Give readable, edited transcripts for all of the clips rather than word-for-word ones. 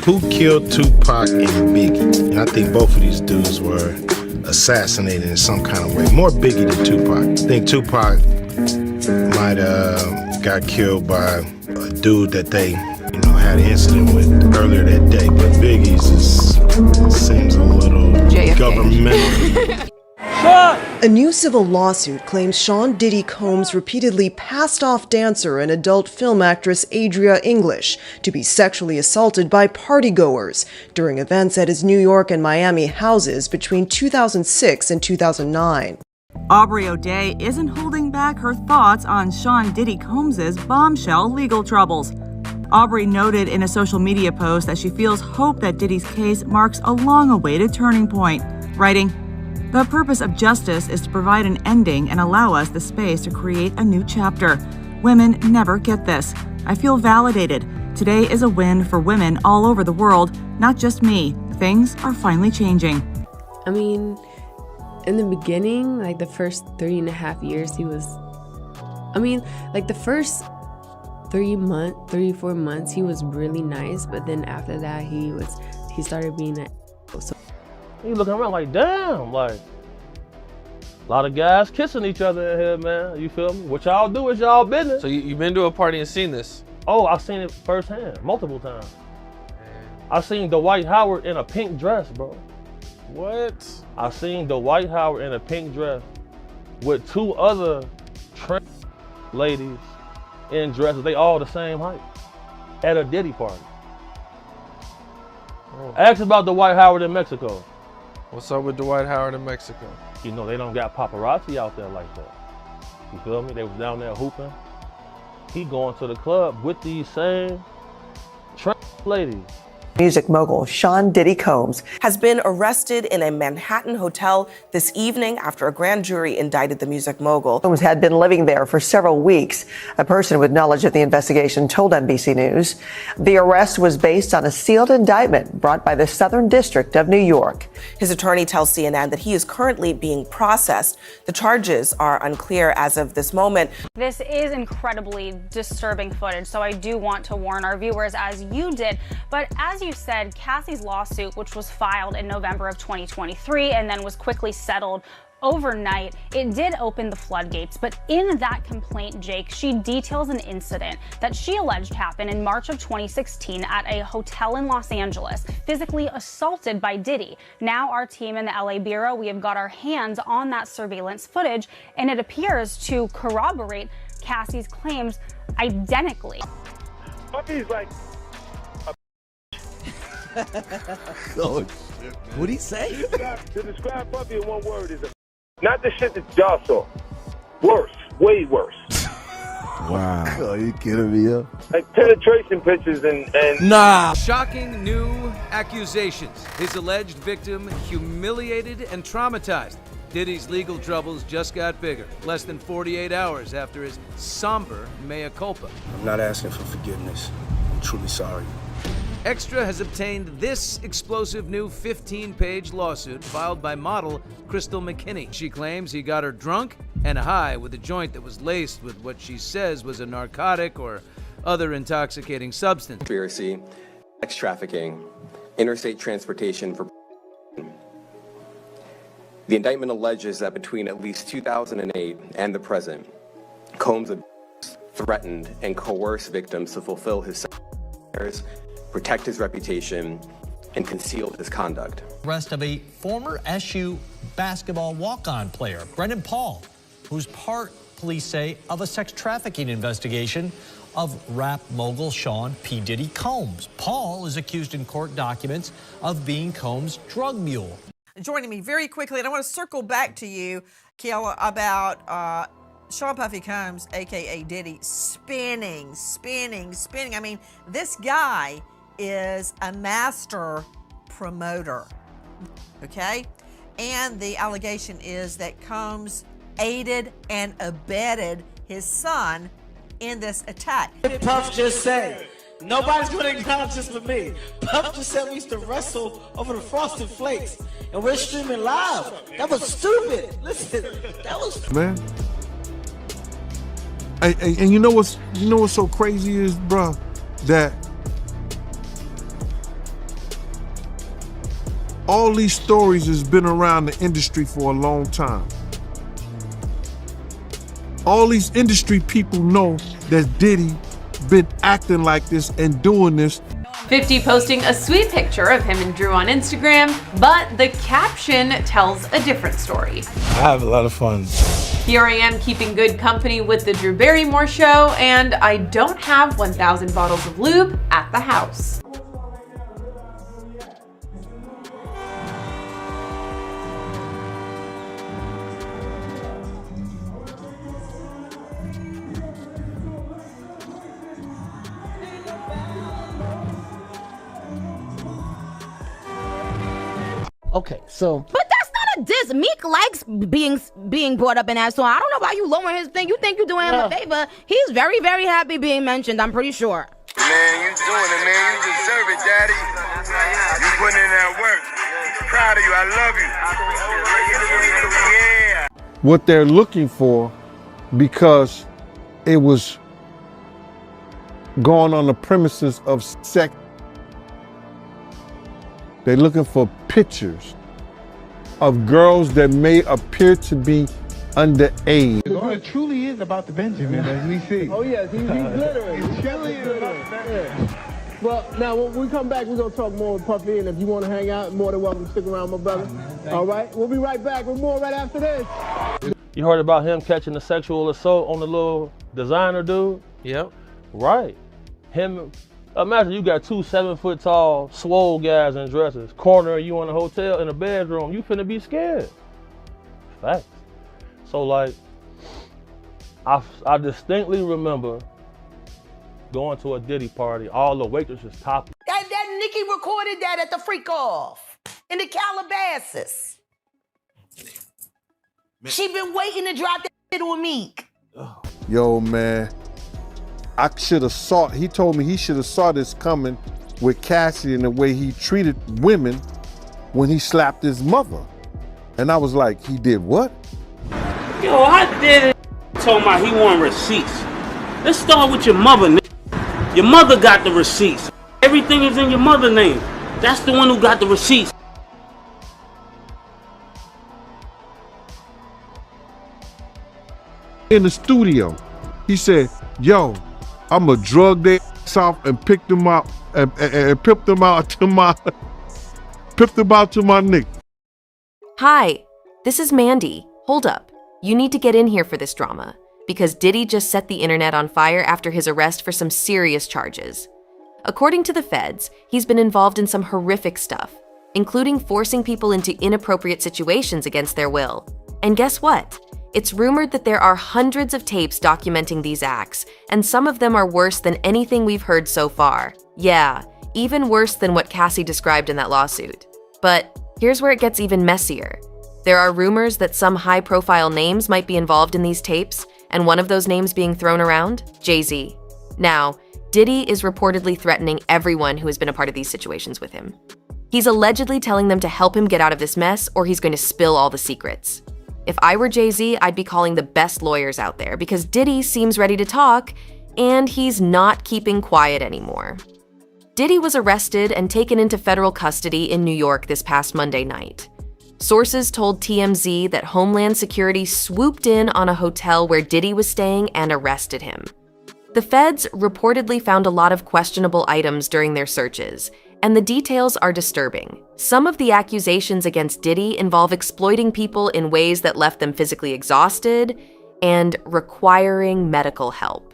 Who killed Tupac and Biggie? And I think both of these dudes were assassinated in some kind of way. More Biggie than Tupac. I think Tupac might have got killed by a dude that they, had an incident with earlier that day. But Biggie's seems a little JFK. Governmental. A new civil lawsuit claims Sean Diddy Combs repeatedly passed off dancer and adult film actress Adria English to be sexually assaulted by partygoers during events at his New York and Miami houses between 2006 and 2009. Aubrey O'Day isn't holding back her thoughts on Sean Diddy Combs' bombshell legal troubles. Aubrey noted in a social media post that she feels hope that Diddy's case marks a long-awaited turning point, writing, "The purpose of justice is to provide an ending and allow us the space to create a new chapter. Women never get this. I feel validated. Today is a win for women all over the world, not just me. Things are finally changing." I mean, in the beginning, like the first 3.5 years, the first 3-4 months, he was really nice. But then after that, he started being so. You looking around like, damn, like, a lot of guys kissing each other in here, man. You feel me? What y'all do is y'all business. So you've been to a party and seen this? Oh, I've seen it firsthand, multiple times. I seen Dwight Howard in a pink dress, bro. What? I seen Dwight Howard in a pink dress with 2 other trans ladies in dresses. They all the same height at a Diddy party. Ask about Dwight Howard in Mexico. What's up with Dwight Howard in Mexico? They don't got paparazzi out there like that. You feel me? They was down there hooping. He going to the club with these same trans ladies. Music mogul Sean Diddy Combs has been arrested in a Manhattan hotel this evening after a grand jury indicted the music mogul. Combs had been living there for several weeks. A person with knowledge of the investigation told NBC News the arrest was based on a sealed indictment brought by the Southern District of New York. His attorney tells CNN that he is currently being processed. The charges are unclear as of this moment. This is incredibly disturbing footage, so I do want to warn our viewers, as you did. But as you said, Cassie's lawsuit, which was filed in November of 2023 and then was quickly settled overnight, it did open the floodgates. But in that complaint, Jake, she details an incident that she alleged happened in March of 2016 at a hotel in Los Angeles, physically assaulted by Diddy. Now our team in the LA Bureau, we have got our hands on that surveillance footage, and it appears to corroborate Cassie's claims identically. Puppy's like Oh, shit, what'd he say? To describe Puppy in one word is not the shit that y'all saw. Worse, way worse. Wow. Oh, you kidding me, yo? Like penetration pictures and Nah. Shocking new accusations. His alleged victim humiliated and traumatized. Diddy's legal troubles just got bigger, less than 48 hours after his somber mea culpa. I'm not asking for forgiveness. I'm truly sorry. Extra has obtained this explosive new 15-page lawsuit filed by model Crystal McKinney. She claims he got her drunk and high with a joint that was laced with what she says was a narcotic or other intoxicating substance. Conspiracy, sex trafficking, interstate transportation for. The indictment alleges that between at least 2008 and the present, Combs threatened and coerced victims to fulfill his desires, protect his reputation, and conceal his conduct. Arrest of a former SU basketball walk-on player, Brendan Paul, who's part, police say, of a sex trafficking investigation of rap mogul Sean P. Diddy Combs. Paul is accused in court documents of being Combs' drug mule. Joining me very quickly, and I want to circle back to you, Kiala, about Sean Puffy Combs, a.k.a. Diddy, spinning. I mean, this guy is a master promoter, okay? And the allegation is that Combs aided and abetted his son in this attack. Puff just said, nobody's going to acknowledge this but me. Puff just said we used to wrestle over the Frosted Flakes, and we're streaming live. That was stupid. Listen, that was... Man. And you know what's so crazy is, bro, that All these stories has been around the industry for a long time. All these industry people know that Diddy been acting like this and doing this. 50 posting a sweet picture of him and Drew on Instagram, but the caption tells a different story. I have a lot of fun. Here I am keeping good company with the Drew Barrymore show, and I don't have 1,000 bottles of lube at the house. Okay, so But that's not a diss. Meek likes being brought up in that song. I don't know why you lowering his thing. You think you're doing him a favor. He's very, very happy being mentioned, I'm pretty sure. Man, you doing it, man. You deserve it, Daddy. You putting in that work. Proud of you. I love you. Yeah. What they're looking for, because it was going on the premises of sex. They're looking for pictures of girls that may appear to be underage. It truly is about the Benjamin, as we see. Oh yes, he's glittering. It truly is about the Benjamin. Well, now when we come back, we're gonna talk more with Puffy, and if you want to hang out, more than welcome to stick around, my brother. All right, we'll be right back with more right after this. You heard about him catching the sexual assault on the little designer dude? Yep. Right. Him. Imagine you got two 7-foot-tall, swole guys in dresses, cornering you in a hotel in a bedroom. You finna be scared. Facts. So like, I distinctly remember going to a Diddy party. All the waitresses topless. That Nikki recorded that at the freak off in the Calabasas. She been waiting to drop that shit on Meek. Yo, man, I should have saw, he told me he should have saw this coming with Cassie and the way he treated women when he slapped his mother. And I was like, he did what? Yo, I did it. Told my he want receipts. Let's start with your mother, nigga. Your mother got the receipts. Everything is in your mother's name. That's the one who got the receipts. In the studio, he said, yo, I'ma drug their ass off and pick them out and pip them out to my nigga. Hi, this is Mandy. Hold up. You need to get in here for this drama, because Diddy just set the internet on fire after his arrest for some serious charges. According to the feds, he's been involved in some horrific stuff, including forcing people into inappropriate situations against their will. And guess what? It's rumored that there are hundreds of tapes documenting these acts, and some of them are worse than anything we've heard so far. Yeah, even worse than what Cassie described in that lawsuit. But here's where it gets even messier. There are rumors that some high-profile names might be involved in these tapes, and one of those names being thrown around? Jay-Z. Now, Diddy is reportedly threatening everyone who has been a part of these situations with him. He's allegedly telling them to help him get out of this mess, or he's going to spill all the secrets. If I were Jay-Z, I'd be calling the best lawyers out there, because Diddy seems ready to talk, and he's not keeping quiet anymore. Diddy was arrested and taken into federal custody in New York this past Monday night. Sources told TMZ that Homeland Security swooped in on a hotel where Diddy was staying and arrested him. The feds reportedly found a lot of questionable items during their searches, and the details are disturbing. Some of the accusations against Diddy involve exploiting people in ways that left them physically exhausted and requiring medical help.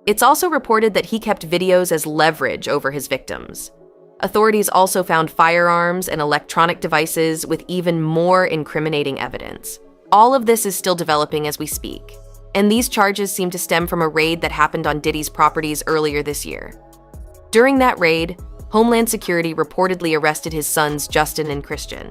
It's also reported that he kept videos as leverage over his victims. Authorities also found firearms and electronic devices with even more incriminating evidence. All of this is still developing as we speak, and these charges seem to stem from a raid that happened on Diddy's properties earlier this year. During that raid, Homeland Security reportedly arrested his sons Justin and Christian,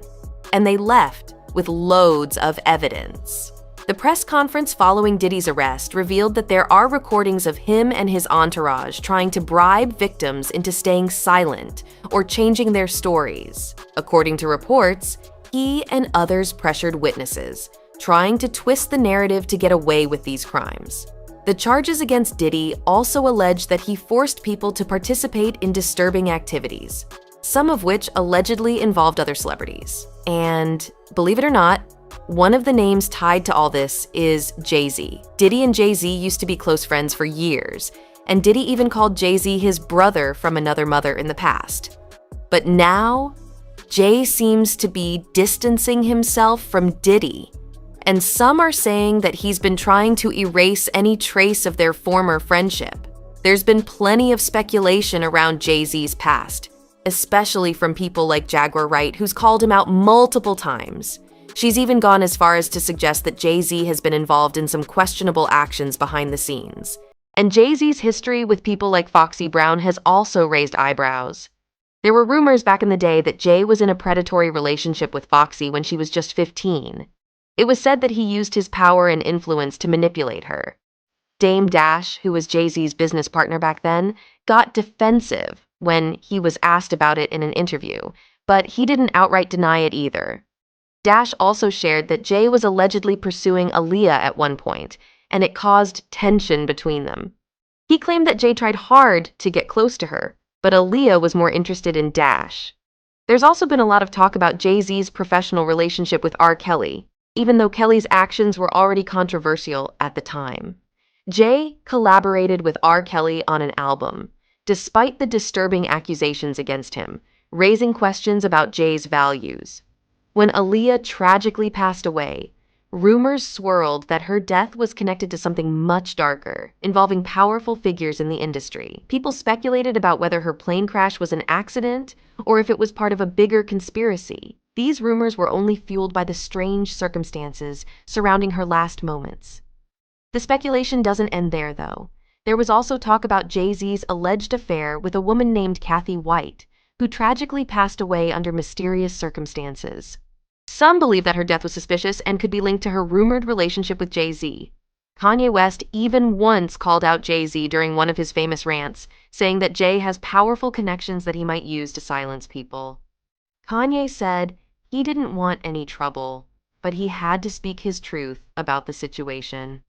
and they left with loads of evidence. The press conference following Diddy's arrest revealed that there are recordings of him and his entourage trying to bribe victims into staying silent or changing their stories. According to reports, he and others pressured witnesses, trying to twist the narrative to get away with these crimes. The charges against Diddy also allege that he forced people to participate in disturbing activities. some of which allegedly involved other celebrities. And believe it or not, one of the names tied to all this is Jay-Z. Diddy and Jay-Z used to be close friends for years, and Diddy even called Jay-Z his brother from another mother in the past. But now, Jay seems to be distancing himself from Diddy, and some are saying that he's been trying to erase any trace of their former friendship. There's been plenty of speculation around Jay-Z's past, especially from people like Jaguar Wright, who's called him out multiple times. She's even gone as far as to suggest that Jay-Z has been involved in some questionable actions behind the scenes. And Jay-Z's history with people like Foxy Brown has also raised eyebrows. There were rumors back in the day that Jay was in a predatory relationship with Foxy when she was just 15. It was said that he used his power and influence to manipulate her. Dame Dash, who was Jay-Z's business partner back then, got defensive when he was asked about it in an interview, but he didn't outright deny it either. Dash also shared that Jay was allegedly pursuing Aaliyah at one point, and it caused tension between them. He claimed that Jay tried hard to get close to her, but Aaliyah was more interested in Dash. There's also been a lot of talk about Jay-Z's professional relationship with R. Kelly, even though Kelly's actions were already controversial at the time. Jay collaborated with R. Kelly on an album, despite the disturbing accusations against him, raising questions about Jay's values. When Aaliyah tragically passed away, rumors swirled that her death was connected to something much darker, involving powerful figures in the industry. People speculated about whether her plane crash was an accident or if it was part of a bigger conspiracy. These rumors were only fueled by the strange circumstances surrounding her last moments. The speculation doesn't end there, though. There was also talk about Jay-Z's alleged affair with a woman named Kathy White, who tragically passed away under mysterious circumstances. Some believe that her death was suspicious and could be linked to her rumored relationship with Jay-Z. Kanye West even once called out Jay-Z during one of his famous rants, saying that Jay has powerful connections that he might use to silence people. Kanye said he didn't want any trouble, but he had to speak his truth about the situation.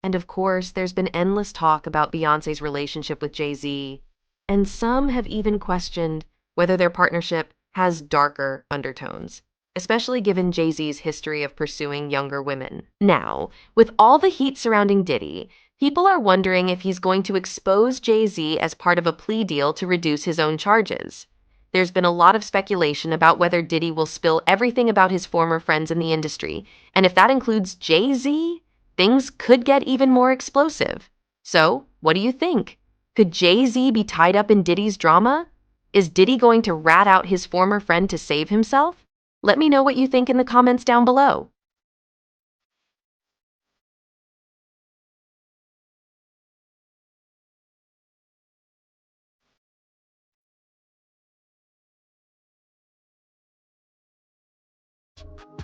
And of course, there's been endless talk about Beyoncé's relationship with Jay-Z, and some have even questioned whether their partnership has darker undertones, especially given Jay-Z's history of pursuing younger women. Now, with all the heat surrounding Diddy, people are wondering if he's going to expose Jay-Z as part of a plea deal to reduce his own charges. There's been a lot of speculation about whether Diddy will spill everything about his former friends in the industry, and if that includes Jay-Z, things could get even more explosive. So, what do you think? Could Jay-Z be tied up in Diddy's drama? Is Diddy going to rat out his former friend to save himself? Let me know what you think in the comments down below.